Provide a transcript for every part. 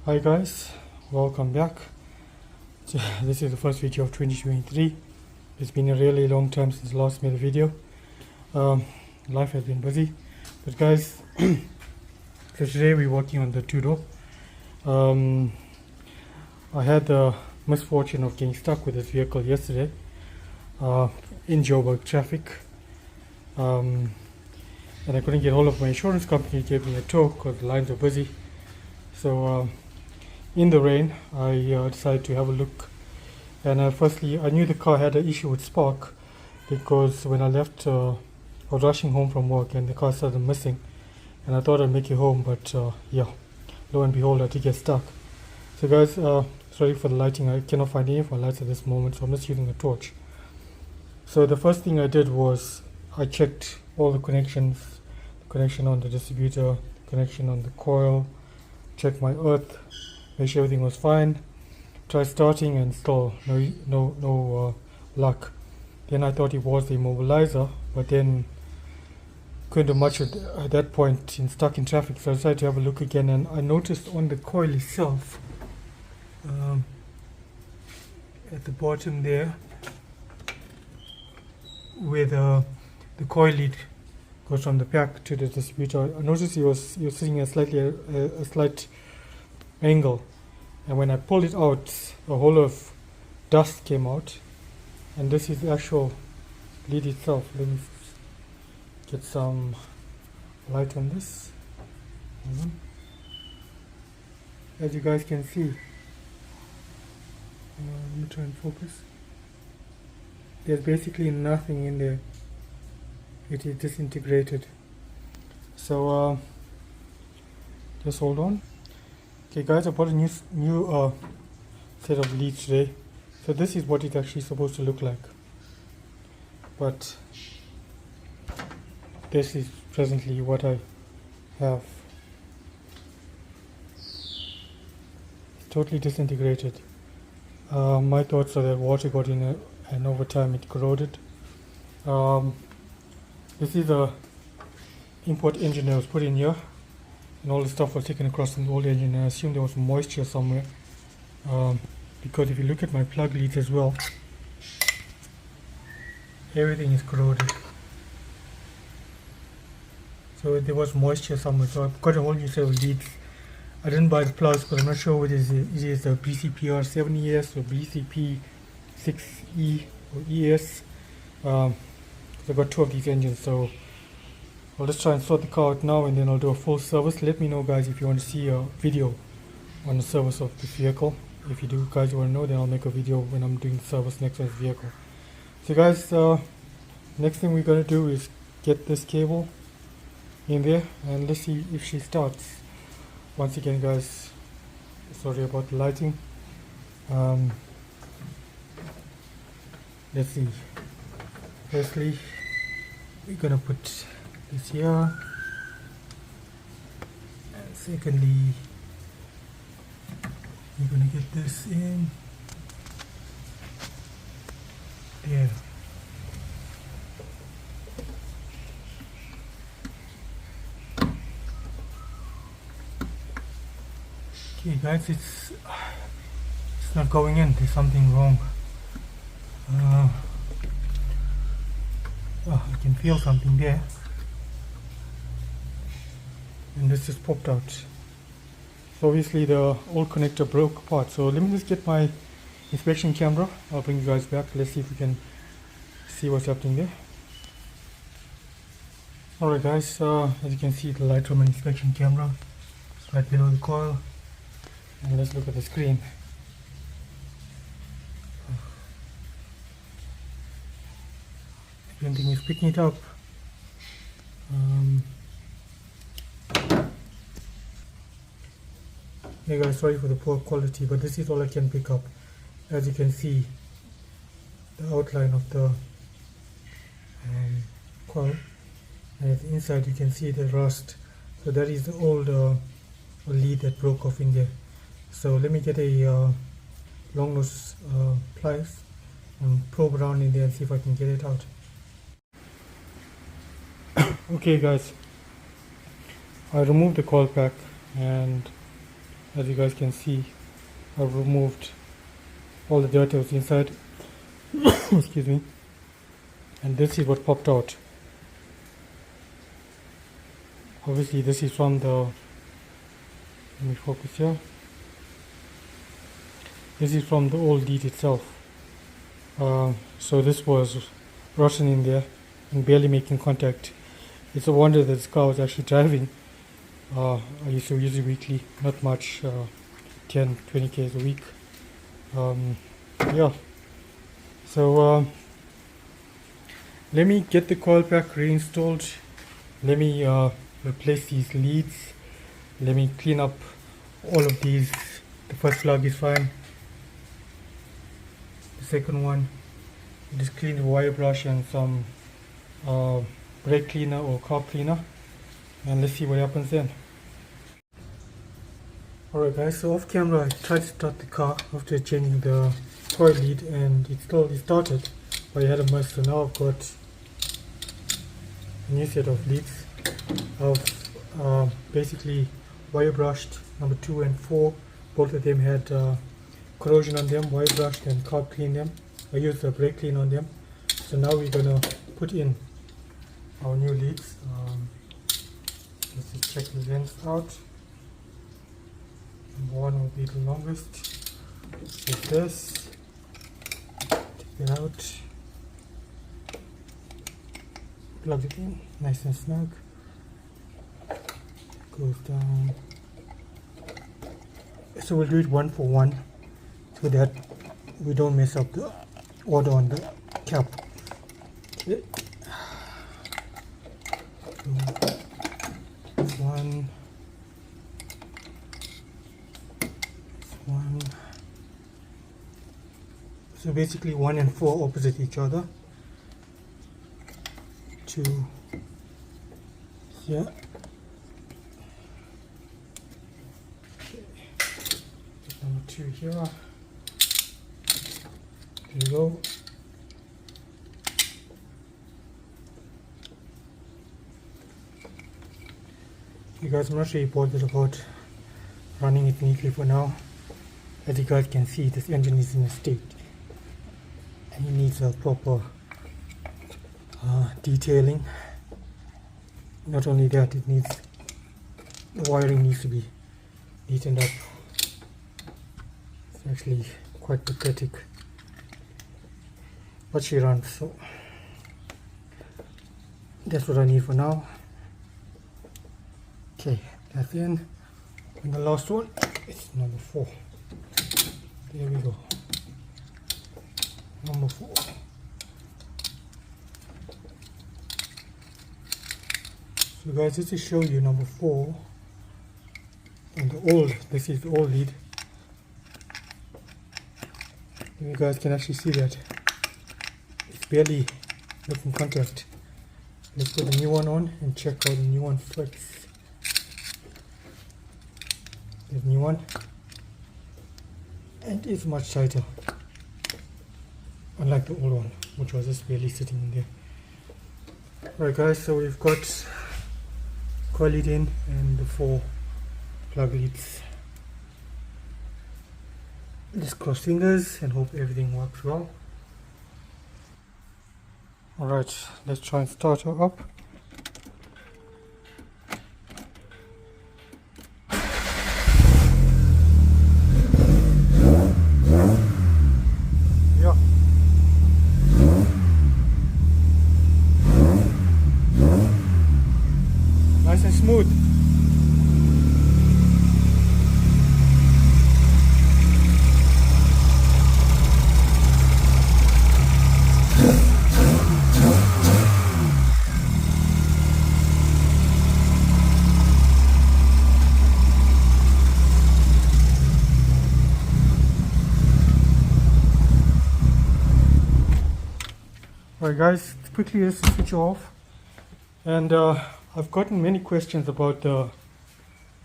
Hi guys, welcome back. This is the first video of 2023. It's been a really long time since last made a video. Life has been busy, but guys, so today we're working on the two-door. I had the misfortune of getting stuck with this vehicle yesterday in Joburg traffic, and I couldn't get hold of my insurance company. Gave me a tow because the lines were busy. So in the rain, I decided to have a look. And firstly, I knew the car had an issue with spark because when I left, I was rushing home from work and the car started missing. And I thought I'd make it home, but yeah, lo and behold, I did get stuck. So guys, sorry for the lighting. I cannot find any of my lights at this moment, so I'm just using a torch. So the first thing I did was I checked all the connections, the connection on the distributor, the connection on the coil, checked my earth, make sure everything was fine. Tried starting and still no luck. Then I thought it was the immobilizer, but then couldn't do much at that point, stuck in traffic. So I decided to have a look again, and I noticed on the coil itself, at the bottom there, where the coil lead goes from the pack to the distributor, I noticed he was sitting at a slight angle. And when I pulled it out, a whole lot of dust came out, and this is the actual lead itself. Let me get some light on this. As you guys can see, let me try and focus. There's basically nothing in there. It is disintegrated. So just hold on. Okay guys, I bought a new set of leads today. So this is what it's actually supposed to look like. But this is presently what I have. It's totally disintegrated. My thoughts are that water got in it and over time it corroded. This is a import engine that was put in here, and all the stuff was taken across from the old engine, and I assume there was moisture somewhere, because if you look at my plug leads as well, everything is corroded. So there was moisture somewhere, so I've got a whole new set of leads. I didn't buy the plugs because I'm not sure whether it is a BCPR 7ES or BCP 6E or ES. I've got two of these engines, so I'll just try and sort the car out now, and then I'll do a full service. Let me know guys if you want to see a video on the service of this vehicle. If you do guys want to know, then I'll make a video when I'm doing the service next on this vehicle. So guys, next thing we're going to do is get this cable in there, and let's see if she starts. Once again guys, sorry about the lighting. Let's see. Firstly, we're going to put this here, and secondly we're going to get this in there. Okay guys, it's not going in. There's something wrong. I can feel something there, and this just popped out. So obviously the old connector broke apart. So let me just get my inspection camera. I'll bring you guys back. Let's see if we can see what's happening there. Alright guys, as you can see, the light from my inspection camera right below the coil, and let's look at the screen. I don't think it's picking it up. Hey guys, sorry for the poor quality, but this is all I can pick up. As you can see, the outline of the coil, and at the inside you can see the rust. So that is the old lead that broke off in there. So let me get a long nose pliers and probe around in there and see if I can get it out. Okay guys, I removed the coil pack, and As you guys can see, I've removed all the dirt that was inside. Excuse me. And this is what popped out. Obviously this is from the, let me focus here. This is from the old lead itself. So this was rotten in there and barely making contact. It's a wonder that this car was actually driving. I used to use it weekly, not much, 10, 20 k's a week. Yeah. So let me get the coil pack reinstalled. Let me replace these leads. Let me clean up all of these. The first plug is fine. The second one, just clean the wire brush and some brake cleaner or carb cleaner, and let's see what happens then. Alright guys, so off camera I tried to start the car after changing the coil lead and it started, but I had a mess. So now I've got a new set of leads. I've basically wire brushed number 2 and 4. Both of them had corrosion on them, wire brushed and carb cleaned them. I used a brake clean on them. So now we're gonna put in our new leads. Let's just check the length out. Number 1 will be the longest. Like this. Take it out. Plug it in, nice and snug. Goes down. So we'll do it one for one, so that we don't mess up the order on the cap. Okay. So one. So basically 1 and 4 opposite each other. 2 here. Number 2 here. There you go. You guys, I'm not really bothered about running it neatly for now. As you guys can see, this engine is in a state and it needs a proper detailing. Not only that, it needs, the wiring needs to be neatened up. It's actually quite pathetic, but she runs, so that's what I need for now. Okay, that's in. And the last one is number 4. There we go. Number 4. So guys, just to show you number 4 and the old, this is the old lead. You guys can actually see that it's barely making contact. Let's put the new one on and check how the new one fits. The new one, and it's much tighter, unlike the old one, which was just barely sitting in there. Alright guys, so we've got coil lead in and the 4 plug leads. Just cross fingers and hope everything works well. Alright, let's try and start her up. Yeah. Nice and smooth. Alright guys, quickly just switch off. And I've gotten many questions about the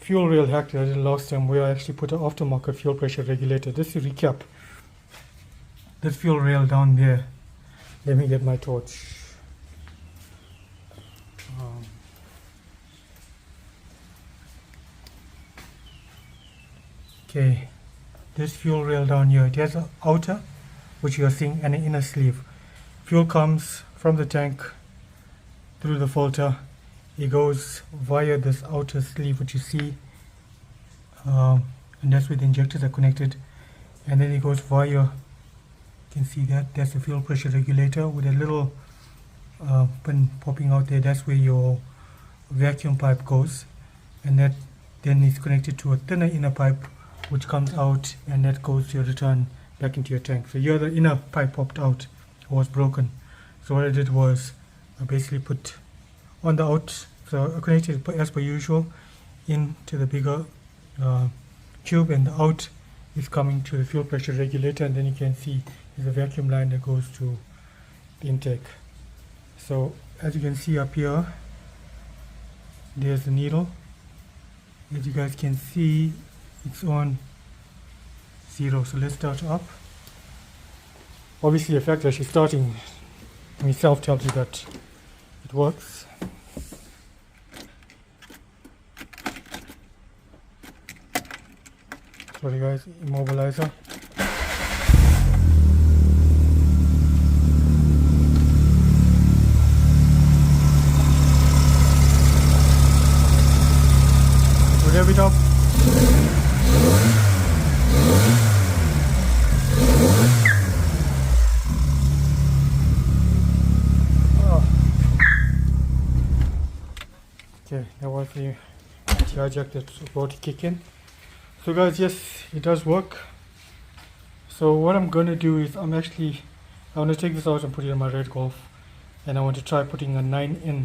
fuel rail hack that I did last time, where I actually put an aftermarket fuel pressure regulator. Just to recap, that fuel rail down there, let me get my torch. Okay, this fuel rail down here, it has an outer, which you are seeing, and an inner sleeve. Fuel comes from the tank through the filter. It goes via this outer sleeve, which you see, and that's where the injectors are connected. And then it goes via, you can see that's the fuel pressure regulator with a little pin popping out there. That's where your vacuum pipe goes, and that then is connected to a thinner inner pipe which comes out, and that goes to your return back into your tank. So here the inner pipe popped out, was broken. So what I did was I basically put on the out, so I connected as per usual into the bigger tube, and the out is coming to the fuel pressure regulator, and then you can see there's a vacuum line that goes to the intake. So as you can see up here, there's the needle. As you guys can see, it's on 0. So let's start up. Obviously the fact that she's starting itself tells you that it works. Sorry guys, immobilizer. Rev it up. Okay, that was the jack that's about to kick in. So guys, yes, it does work. So what I'm going to do is I want to take this out and put it in my Red Golf, and I want to try putting a 9N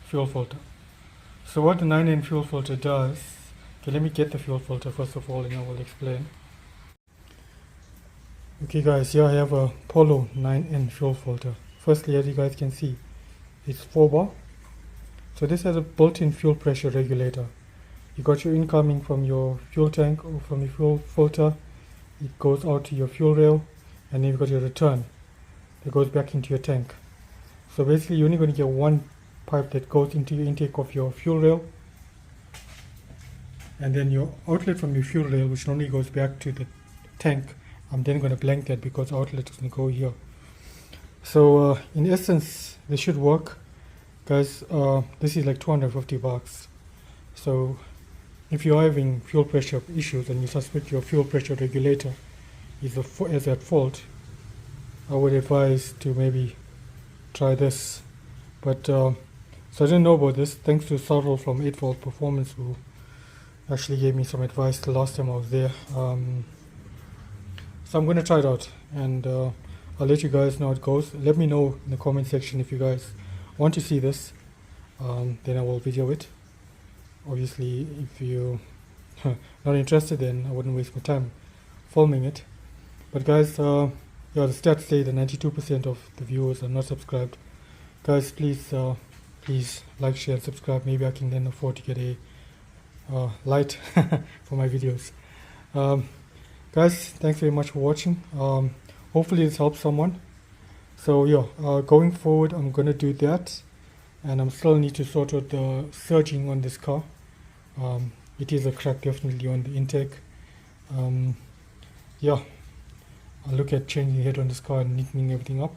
fuel filter. So what the 9N fuel filter does, okay, let me get the fuel filter first of all and I will explain. Okay guys, here I have a Polo 9N fuel filter. Firstly, as you guys can see, it's 4 bar. So this has a built-in fuel pressure regulator. You got your incoming from your fuel tank or from your fuel filter. It goes out to your fuel rail, and then you've got your return that goes back into your tank. So basically you're only going to get one pipe that goes into your intake of your fuel rail, and then your outlet from your fuel rail, which normally goes back to the tank. I'm then going to blank that because outlet is going to go here. So in essence this should work guys. This is like 250 bucks. So if you're having fuel pressure issues and you suspect your fuel pressure regulator is at fault, I would advise to maybe try this. But so I didn't know about this, thanks to Sarul from 8V Performance, who actually gave me some advice the last time I was there. So I'm going to try it out, and I'll let you guys know how it goes. Let me know in the comment section if you guys want to see this, then I will video it. Obviously if you're not interested, then I wouldn't waste my time filming it. But guys, yeah, the stats say that 92% of the viewers are not subscribed. Guys, please like, share and subscribe. Maybe I can then afford to get a light for my videos. Guys, thanks very much for watching. Hopefully this helps someone. So yeah, going forward I'm gonna do that, and I'm still need to sort out the surging on this car. It is a crack definitely on the intake. Yeah, I'll look at changing the head on this car and neatening everything up.